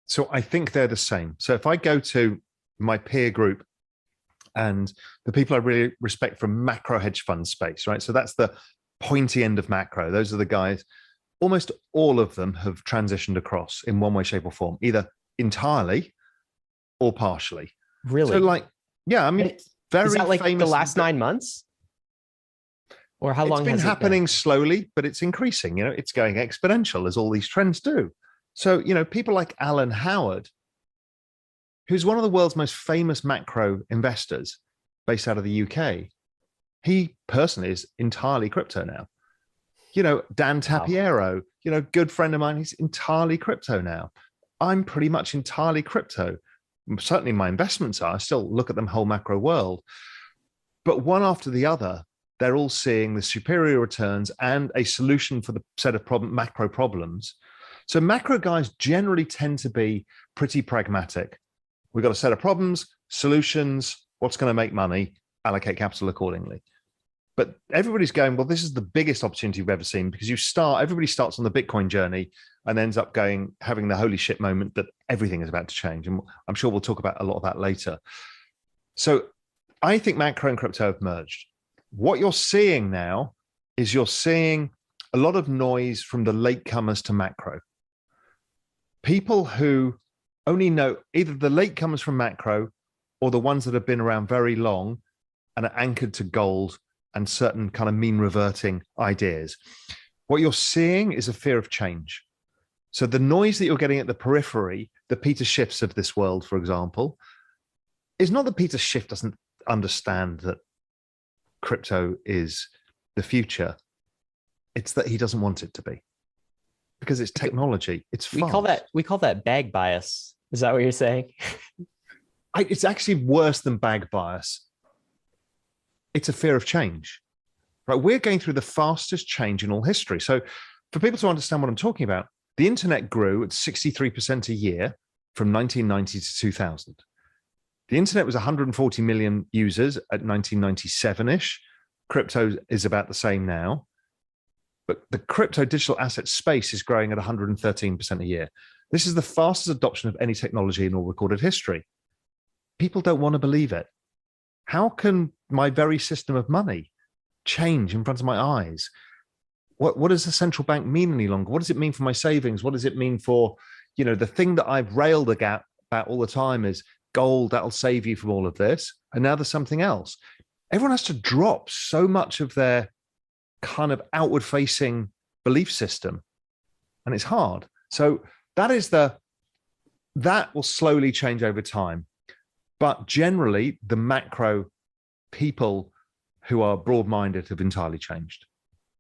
So I think they're the same. So if I go to my peer group and the people I really respect from macro hedge fund space, right? So that's the pointy end of macro. Those are the guys, almost all of them have transitioned across in one way, shape, or form, either entirely or partially. So, Really? like, yeah, I mean, Is very that like the famous. last 9 months? Or how It's long been has it happening been? slowly, but it's increasing. It's going exponential as all these trends do. So, people like Alan Howard, who's one of the world's most famous macro investors based out of the UK, he personally is entirely crypto now. Dan Wow. Tapiero, good friend of mine, he's entirely crypto now. I'm pretty much entirely crypto. Certainly my investments are. I still look at them whole macro world. But one after the other, they're all seeing the superior returns and a solution for the set of macro problems. So macro guys generally tend to be pretty pragmatic. We've got a set of problems, solutions, what's going to make money, allocate capital accordingly. But everybody's going, well, this is the biggest opportunity we've ever seen, because everybody starts on the Bitcoin journey and ends up having the holy shit moment that everything is about to change. And I'm sure we'll talk about a lot of that later. So I think macro and crypto have merged. What you're seeing now is you're seeing a lot of noise from the latecomers to macro. People who only know either the latecomers from macro or the ones that have been around very long and are anchored to gold and certain kind of mean reverting ideas. What you're seeing is a fear of change. So the noise that you're getting at the periphery, the Peter Schiffs of this world, for example, is not that Peter Schiff doesn't understand that crypto is the future. It's that he doesn't want it to be, because it's technology. It's fast. We call that bag bias. Is that what you're saying? It's actually worse than bag bias. It's a fear of change, right? We're going through the fastest change in all history. So for people to understand what I'm talking about, the internet grew at 63% a year from 1990 to 2000. The internet was 140 million users at 1997-ish. Crypto is about the same now. But the crypto digital asset space is growing at 113% a year. This is the fastest adoption of any technology in all recorded history. People don't want to believe it. How can my very system of money change in front of my eyes? What does the central bank mean any longer? What does it mean for my savings? What does it mean for, the thing that I've railed about all the time is gold, that'll save you from all of this. And now there's something else. Everyone has to drop so much of their kind of outward facing belief system. And it's hard. So that will slowly change over time. But generally, the macro people who are broad-minded have entirely changed.